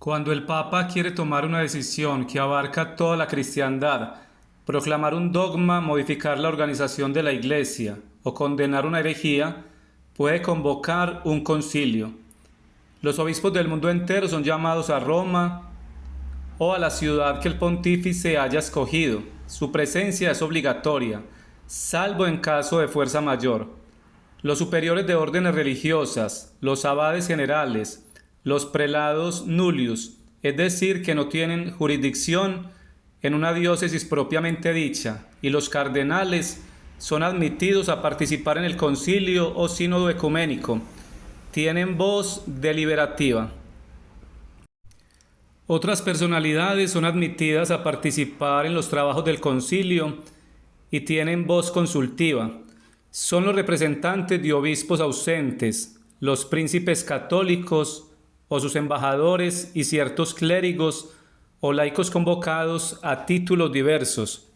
Cuando el Papa quiere tomar una decisión que abarca toda la cristiandad, proclamar un dogma, modificar la organización de la Iglesia o condenar una herejía, puede convocar un concilio. Los obispos del mundo entero son llamados a Roma o a la ciudad que el pontífice haya escogido. Su presencia es obligatoria, salvo en caso de fuerza mayor. Los superiores de órdenes religiosas, los abades generales, los prelados nullius, es decir, que no tienen jurisdicción en una diócesis propiamente dicha, y los cardenales son admitidos a participar en el concilio o sínodo ecuménico. Tienen voz deliberativa. Otras personalidades son admitidas a participar en los trabajos del concilio y tienen voz consultiva. Son los representantes de obispos ausentes, los príncipes católicos o sus embajadores y ciertos clérigos o laicos convocados a títulos diversos.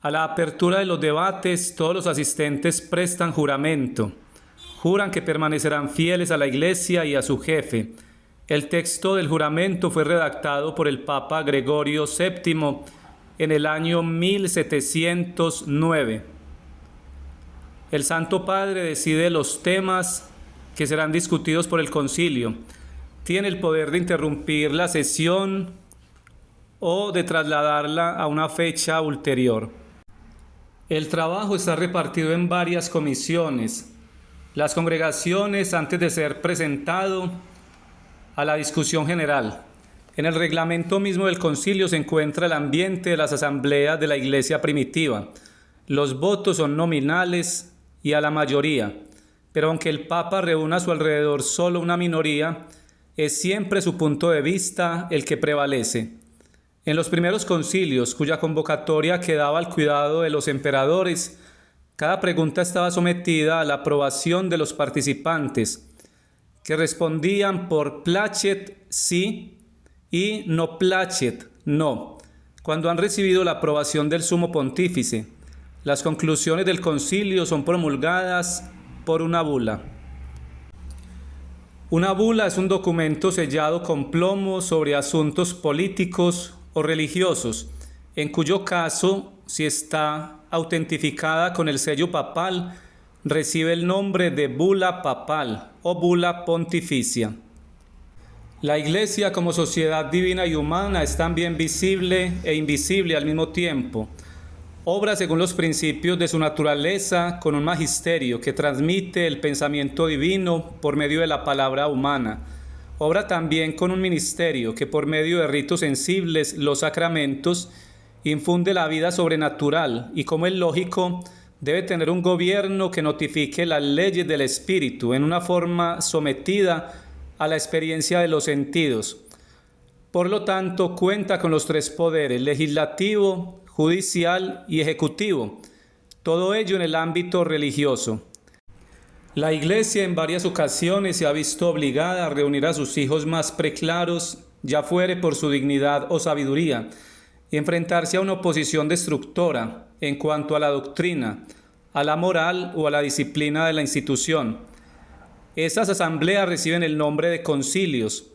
A la apertura de los debates, todos los asistentes prestan juramento. Juran que permanecerán fieles a la Iglesia y a su jefe. El texto del juramento fue redactado por el Papa Gregorio VII en el año 1709. El Santo Padre decide los temas que serán discutidos por el concilio. Tiene el poder de interrumpir la sesión o de trasladarla a una fecha ulterior. El trabajo está repartido en varias comisiones. Las congregaciones, antes de ser presentado a la discusión general. En el reglamento mismo del concilio se encuentra el ambiente de las asambleas de la Iglesia primitiva. Los votos son nominales y a la mayoría, pero aunque el Papa reúna a su alrededor solo una minoría, es siempre su punto de vista el que prevalece. En los primeros concilios, cuya convocatoria quedaba al cuidado de los emperadores, cada pregunta estaba sometida a la aprobación de los participantes, que respondían por placet sí y no placet no, cuando han recibido la aprobación del sumo pontífice. Las conclusiones del concilio son promulgadas por una bula. Una bula es un documento sellado con plomo sobre asuntos políticos o religiosos, en cuyo caso, si está autentificada con el sello papal, recibe el nombre de bula papal o bula pontificia. La Iglesia como sociedad divina y humana es también visible e invisible al mismo tiempo. Obra según los principios de su naturaleza con un magisterio que transmite el pensamiento divino por medio de la palabra humana. Obra también con un ministerio que por medio de ritos sensibles, los sacramentos, infunde la vida sobrenatural y, como es lógico, debe tener un gobierno que notifique las leyes del espíritu en una forma sometida a la experiencia de los sentidos. Por lo tanto, cuenta con los tres poderes: legislativo, judicial y ejecutivo, todo ello en el ámbito religioso. La Iglesia en varias ocasiones se ha visto obligada a reunir a sus hijos más preclaros, ya fuere por su dignidad o sabiduría, y enfrentarse a una oposición destructora en cuanto a la doctrina, a la moral o a la disciplina de la institución. Esas asambleas reciben el nombre de concilios,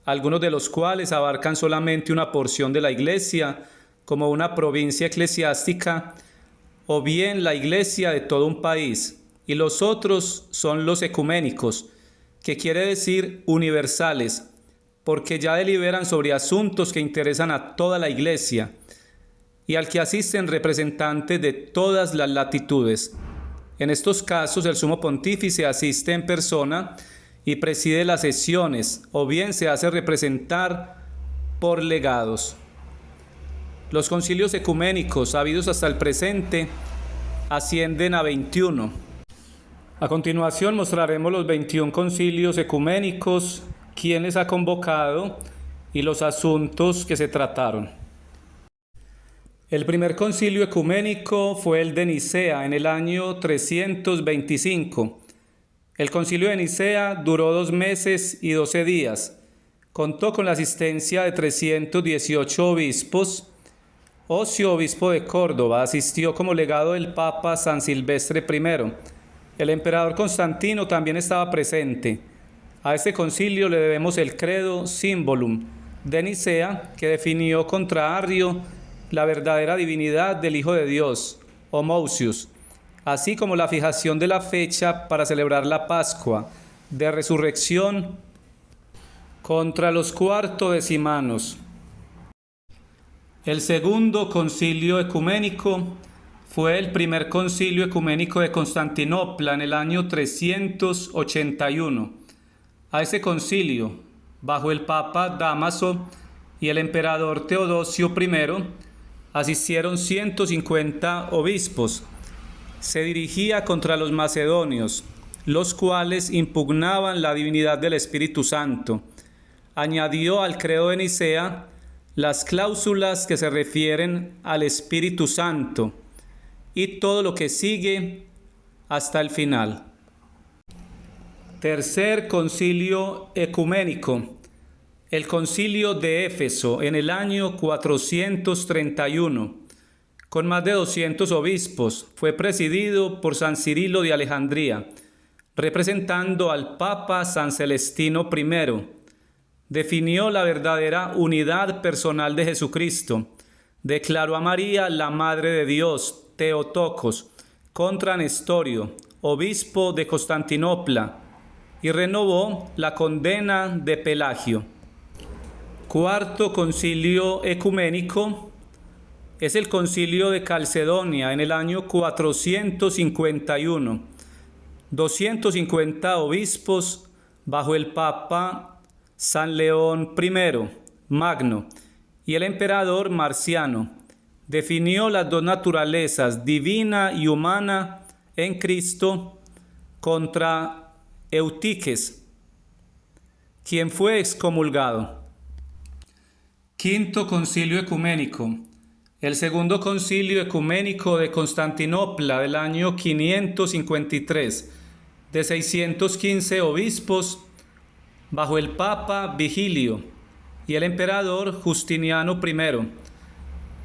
algunos de los cuales abarcan solamente una porción de la Iglesia, como una provincia eclesiástica, o bien la Iglesia de todo un país, y los otros son los ecuménicos, que quiere decir universales, porque ya deliberan sobre asuntos que interesan a toda la Iglesia, y al que asisten representantes de todas las latitudes. En estos casos, el sumo pontífice asiste en persona y preside las sesiones, o bien se hace representar por legados. Los concilios ecuménicos, habidos hasta el presente, ascienden a 21. A continuación mostraremos los 21 concilios ecuménicos, quién les ha convocado y los asuntos que se trataron. El primer concilio ecuménico fue el de Nicea en el año 325. El concilio de Nicea duró 2 meses y 12 días. Contó con la asistencia de 318 obispos. Ocio, obispo de Córdoba, asistió como legado del Papa San Silvestre I. El emperador Constantino también estaba presente. A este concilio le debemos el Credo Symbolum de Nicea, que definió contra Arrio la verdadera divinidad del Hijo de Dios, Homoousios, así como la fijación de la fecha para celebrar la Pascua de Resurrección contra los cuartodecimanos. El segundo concilio ecuménico fue el primer concilio ecuménico de Constantinopla en el año 381. A ese concilio, bajo el Papa Dámaso y el emperador Teodosio I, asistieron 150 obispos. Se dirigía contra los macedonios, los cuales impugnaban la divinidad del Espíritu Santo. Añadió al credo de Nicea las cláusulas que se refieren al Espíritu Santo y todo lo que sigue hasta el final. Tercer concilio ecuménico, el concilio de Éfeso en el año 431, con más de 200 obispos, fue presidido por San Cirilo de Alejandría, representando al Papa San Celestino I. Definió la verdadera unidad personal de Jesucristo, declaró a María la Madre de Dios, Teotocos, contra Nestorio, obispo de Constantinopla, y renovó la condena de Pelagio. Cuarto concilio ecuménico es el concilio de Calcedonia en el año 451. 250 obispos bajo el Papa San León I Magno y el emperador Marciano. Definió las dos naturalezas, divina y humana, en Cristo contra Eutiques, quien fue excomulgado. Quinto concilio ecuménico, el segundo concilio ecuménico de Constantinopla del año 553, de 615 obispos, bajo el Papa Vigilio y el emperador Justiniano I.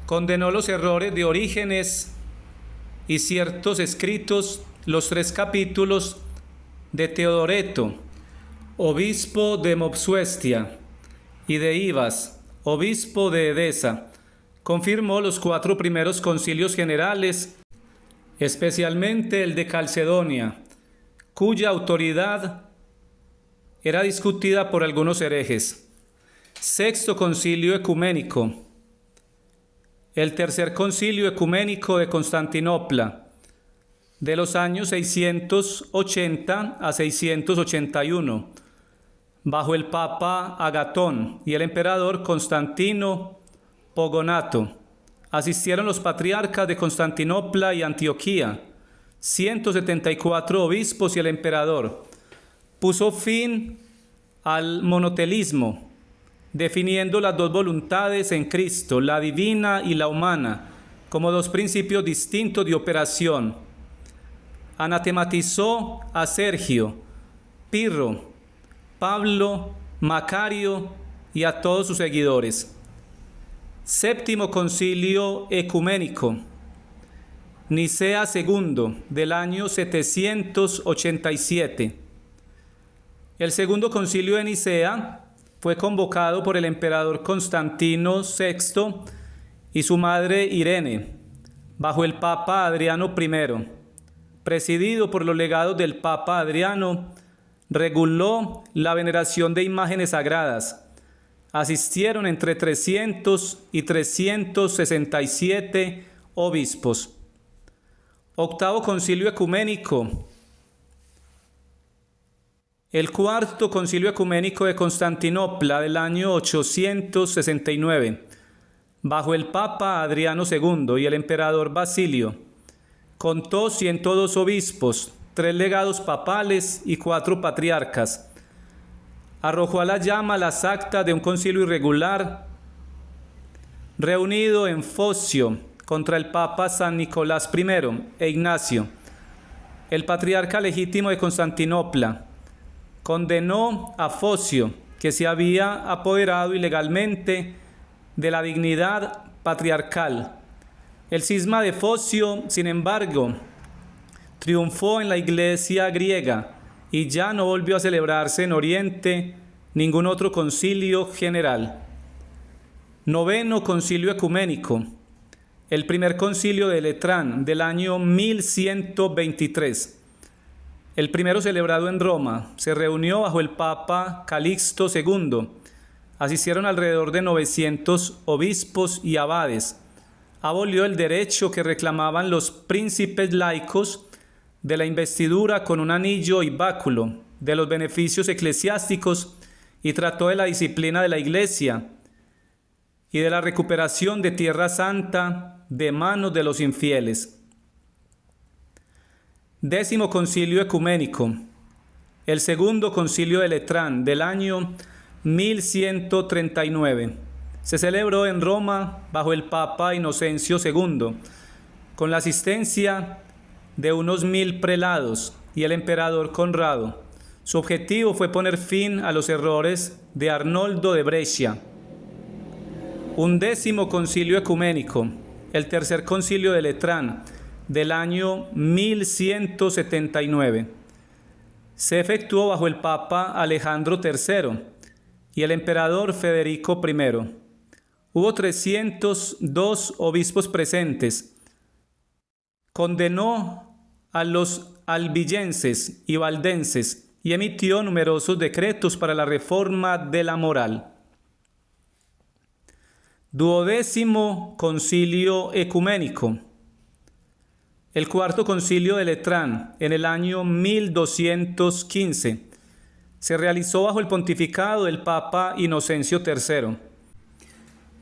Condenó los errores de Orígenes y ciertos escritos, los 3 capítulos de Teodoreto, obispo de Mopsuestia, y de Ivas, obispo de Edesa. Confirmó los 4 primeros concilios generales, especialmente el de Calcedonia, cuya autoridad era discutida por algunos herejes. Sexto concilio ecuménico, el tercer concilio ecuménico de Constantinopla, de los años 680 a 681, bajo el Papa Agatón y el emperador Constantino Pogonato. Asistieron los patriarcas de Constantinopla y Antioquía, 174 obispos y el emperador. Puso fin al monotelismo, definiendo las dos voluntades en Cristo, la divina y la humana, como 2 principios distintos de operación. Anatematizó a Sergio, Pirro, Pablo, Macario y a todos sus seguidores. Séptimo concilio ecuménico, Nicea II, del año 787. El segundo concilio de Nicea fue convocado por el emperador Constantino VI y su madre Irene, bajo el Papa Adriano I. Presidido por los legados del Papa Adriano, reguló la veneración de imágenes sagradas. Asistieron entre 300 y 367 obispos. Octavo concilio ecuménico, el cuarto concilio ecuménico de Constantinopla del año 869, bajo el Papa Adriano II y el emperador Basilio. Contó 102 obispos, 3 legados papales y 4 patriarcas. Arrojó a la llama las actas de un concilio irregular reunido en Focio contra el Papa San Nicolás I e Ignacio, el patriarca legítimo de Constantinopla. Condenó a Focio, que se había apoderado ilegalmente de la dignidad patriarcal. El cisma de Focio, sin embargo, triunfó en la iglesia griega y ya no volvió a celebrarse en Oriente ningún otro concilio general. Noveno Concilio Ecuménico. El primer concilio de Letrán del año 1123. El primero celebrado en Roma. Se reunió bajo el Papa Calixto II. Asistieron alrededor de 900 obispos y abades. Abolió el derecho que reclamaban los príncipes laicos de la investidura con un anillo y báculo, de los beneficios eclesiásticos, y trató de la disciplina de la Iglesia y de la recuperación de Tierra Santa de manos de los infieles. Décimo Concilio Ecuménico. El segundo Concilio de Letrán del año 1139. Se celebró en Roma bajo el Papa Inocencio II, con la asistencia de unos 1000 prelados y el emperador Conrado. Su objetivo fue poner fin a los errores de Arnoldo de Brescia. Undécimo Concilio Ecuménico. El tercer Concilio de Letrán del año 1179. Se efectuó bajo el Papa Alejandro III y el emperador Federico I. Hubo 302 obispos presentes. Condenó a los albigenses y valdenses y emitió numerosos decretos para la reforma de la moral. Duodécimo Concilio Ecuménico. El cuarto Concilio de Letrán, en el año 1215, se realizó bajo el pontificado del Papa Inocencio III.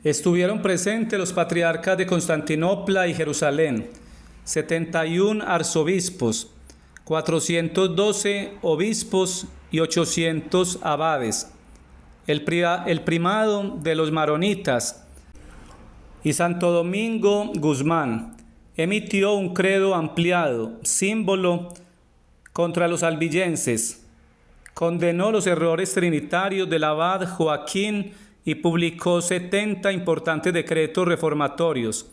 Estuvieron presentes los patriarcas de Constantinopla y Jerusalén, 71 arzobispos, 412 obispos y 800 abades, el primado de los maronitas, y Santo Domingo Guzmán emitió un credo ampliado, símbolo contra los albigenses, condenó los errores trinitarios del abad Joaquín y publicó 70 importantes decretos reformatorios.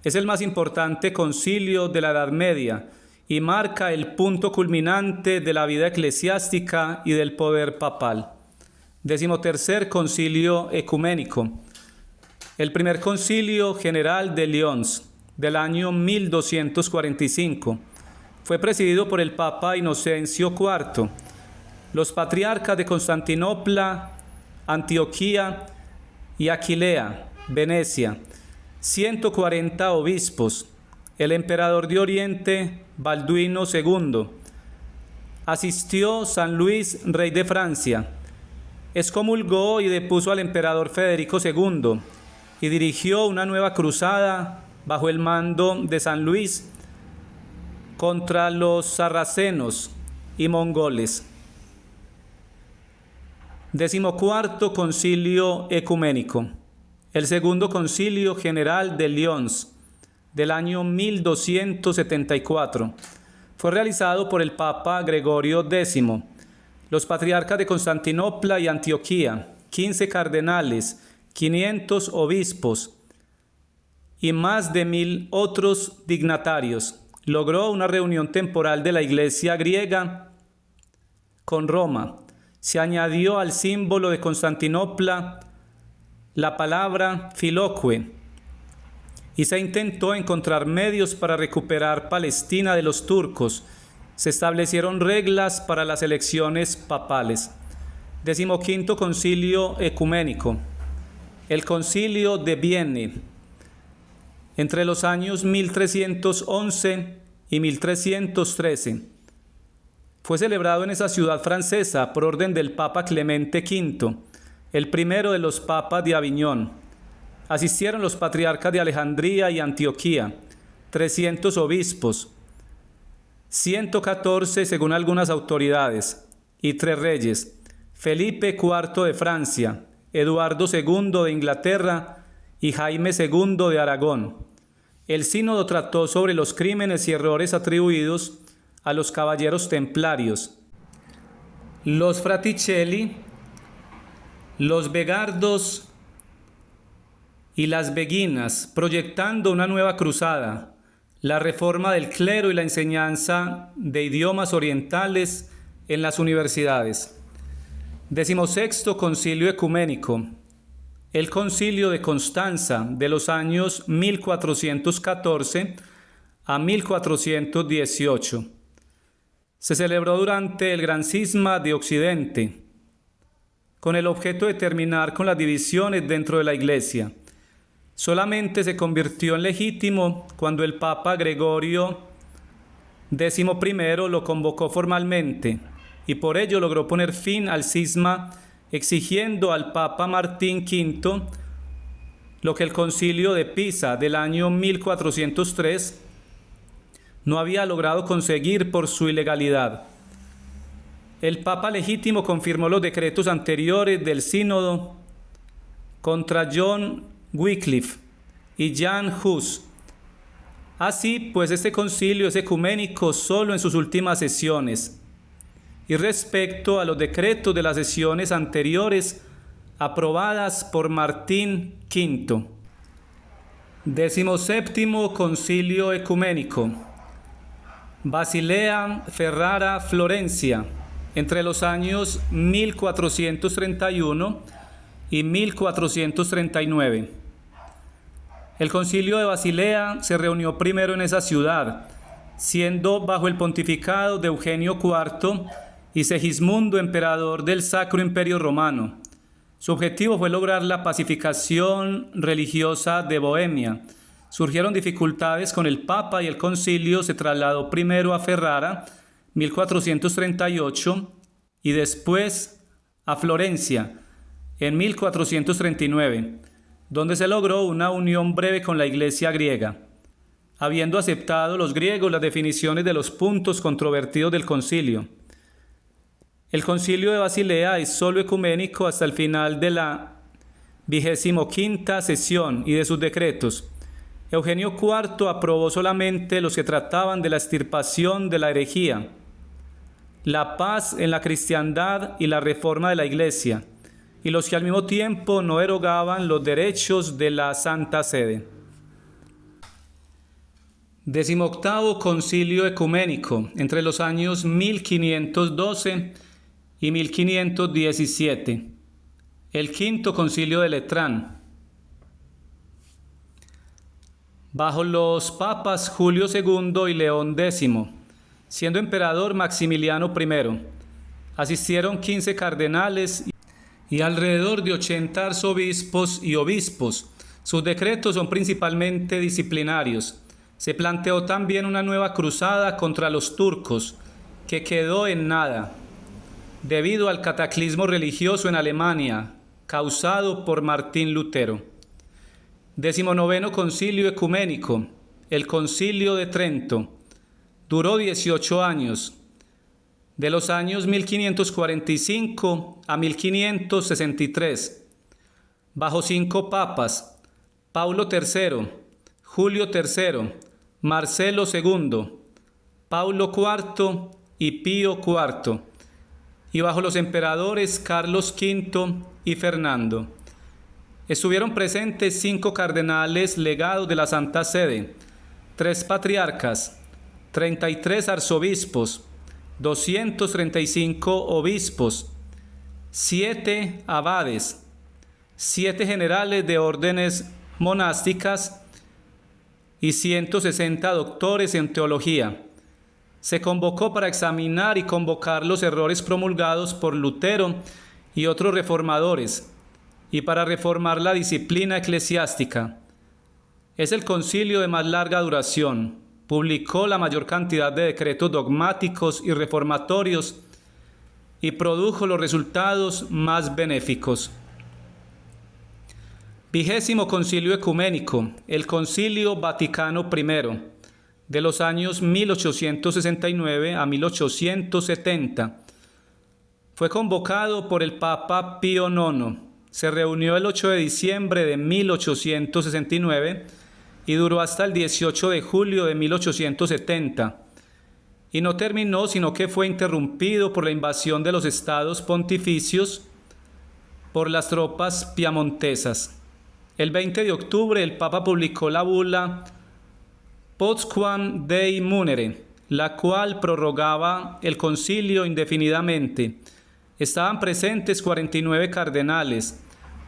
Es el más importante concilio de la Edad Media y marca el punto culminante de la vida eclesiástica y del poder papal. 13º Concilio Ecuménico. El primer Concilio General de Lyons del año 1245 fue presidido por el Papa Inocencio IV. Los patriarcas de Constantinopla, Antioquía y Aquilea, Venecia, 140 obispos, el emperador de Oriente, Balduino II. Asistió San Luis, rey de Francia. Excomulgó y depuso al emperador Federico II y dirigió una nueva cruzada bajo el mando de San Luis contra los sarracenos y mongoles. 14º Concilio Ecuménico. El segundo Concilio General de Lyons del año 1274 fue realizado por el Papa Gregorio X. Los patriarcas de Constantinopla y Antioquía, 15 cardenales, 500 obispos y más de 1000 otros dignatarios. Logró una reunión temporal de la Iglesia griega con Roma. Se añadió al símbolo de Constantinopla la palabra Filóque y se intentó encontrar medios para recuperar Palestina de los turcos. Se establecieron reglas para las elecciones papales. 15º Concilio Ecuménico. El Concilio de Vienne. Entre los años 1311 y 1313. Fue celebrado en esa ciudad francesa por orden del Papa Clemente V, el primero de los papas de Aviñón. Asistieron los patriarcas de Alejandría y Antioquía, 300 obispos, 114 según algunas autoridades, y 3 reyes, Felipe IV de Francia, Eduardo II de Inglaterra y Jaime II de Aragón. El sínodo trató sobre los crímenes y errores atribuidos a los caballeros templarios, los Fraticelli, los Vegardos y las Beguinas, proyectando una nueva cruzada, la reforma del clero y la enseñanza de idiomas orientales en las universidades. 16º Concilio Ecuménico. El Concilio de Constanza de los años 1414 a 1418. Se celebró durante el Gran Cisma de Occidente, con el objeto de terminar con las divisiones dentro de la Iglesia. Solamente se convirtió en legítimo cuando el Papa Gregorio XI lo convocó formalmente y por ello logró poner fin al cisma, exigiendo al Papa Martín V lo que el Concilio de Pisa del año 1403 no había logrado conseguir por su ilegalidad. El Papa legítimo confirmó los decretos anteriores del sínodo contra John Wycliffe y Jan Hus. Así pues, este concilio es ecuménico solo en sus últimas sesiones. Y respecto a los decretos de las sesiones anteriores aprobadas por Martín V. 17º Concilio Ecuménico. Basilea, Ferrara, Florencia, entre los años 1431 y 1439. El Concilio de Basilea se reunió primero en esa ciudad, siendo bajo el pontificado de Eugenio IV y Segismundo, emperador del Sacro Imperio Romano. Su objetivo fue lograr la pacificación religiosa de Bohemia. Surgieron dificultades con el Papa y el concilio se trasladó primero a Ferrara, 1438, y después a Florencia, en 1439, donde se logró una unión breve con la Iglesia griega, habiendo aceptado los griegos las definiciones de los puntos controvertidos del concilio. El Concilio de Basilea es solo ecuménico hasta el final de la 25ª sesión y de sus decretos. Eugenio IV aprobó solamente los que trataban de la extirpación de la herejía, la paz en la cristiandad y la reforma de la Iglesia, y los que al mismo tiempo no derogaban los derechos de la Santa Sede. 18º Concilio Ecuménico, entre los años 1512 y 1517. El Quinto Concilio de Letrán. Bajo los papas Julio II y León X, siendo emperador Maximiliano I, asistieron 15 cardenales y alrededor de 80 arzobispos y obispos. Sus decretos son principalmente disciplinarios. Se planteó también una nueva cruzada contra los turcos, que quedó en nada, debido al cataclismo religioso en Alemania, causado por Martín Lutero. 19º Concilio Ecuménico, el Concilio de Trento, duró 18 años, de los años 1545 a 1563, bajo 5 papas: Paulo III, Julio III, Marcelo II, Paulo IV y Pío IV, y bajo los emperadores Carlos V y Fernando. Estuvieron presentes 5 cardenales legados de la Santa Sede, 3 patriarcas, 33 arzobispos, 235 obispos, 7 abades, 7 generales de órdenes monásticas y 160 doctores en teología. Se convocó para examinar y convocar los errores promulgados por Lutero y otros reformadores, y para reformar la disciplina eclesiástica. Es el concilio de más larga duración. Publicó la mayor cantidad de decretos dogmáticos y reformatorios y produjo los resultados más benéficos. 20º Concilio Ecuménico, el Concilio Vaticano I, de los años 1869 a 1870. Fue convocado por el Papa Pío IX. Se reunió el 8 de diciembre de 1869 y duró hasta el 18 de julio de 1870. Y no terminó, sino que fue interrumpido por la invasión de los estados pontificios por las tropas piamontesas. El 20 de octubre el Papa publicó la bula Postquam Dei Munere, la cual prorrogaba el concilio indefinidamente. Estaban presentes 49 cardenales,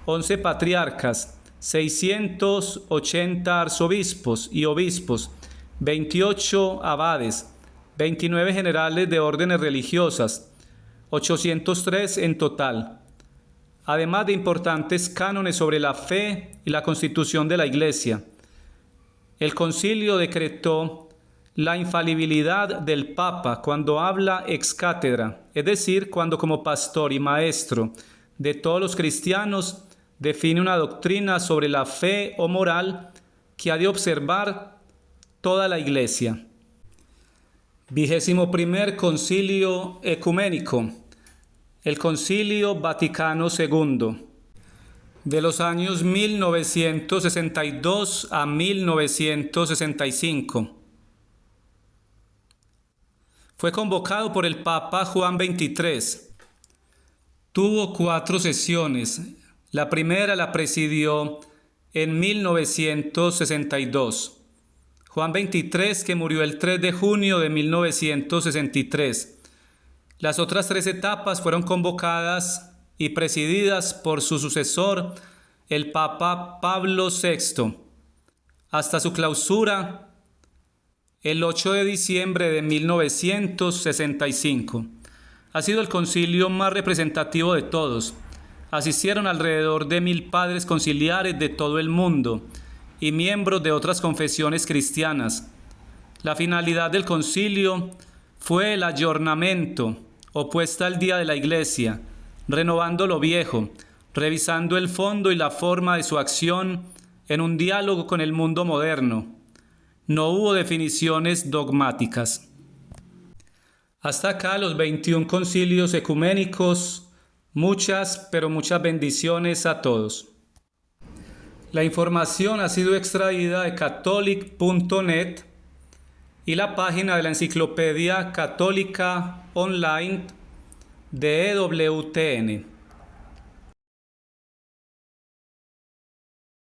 11 patriarcas, 680 arzobispos y obispos, 28 abades, 29 generales de órdenes religiosas, 803 en total, además de importantes cánones sobre la fe y la constitución de la Iglesia. El concilio decretó la infalibilidad del Papa cuando habla ex cátedra, es decir, cuando como pastor y maestro de todos los cristianos define una doctrina sobre la fe o moral que ha de observar toda la Iglesia. 21º Concilio Ecuménico, el Concilio Vaticano II, de los años 1962 a 1965. Fue convocado por el Papa Juan XXIII. Tuvo 4 sesiones. La primera la presidió en 1962. Juan XXIII, que murió el 3 de junio de 1963. Las otras 3 etapas fueron convocadas y presididas por su sucesor, el Papa Pablo VI, hasta su clausura el 8 de diciembre de 1965. Ha sido el concilio más representativo de todos. Asistieron alrededor de 1000 padres conciliares de todo el mundo y miembros de otras confesiones cristianas. La finalidad del concilio fue el ayornamiento o puesta al día de la Iglesia, renovando lo viejo, revisando el fondo y la forma de su acción en un diálogo con el mundo moderno. No hubo definiciones dogmáticas. Hasta acá los 21 concilios ecuménicos. Muchas, pero muchas bendiciones a todos. La información ha sido extraída de catholic.net y la página de la Enciclopedia Católica Online de EWTN.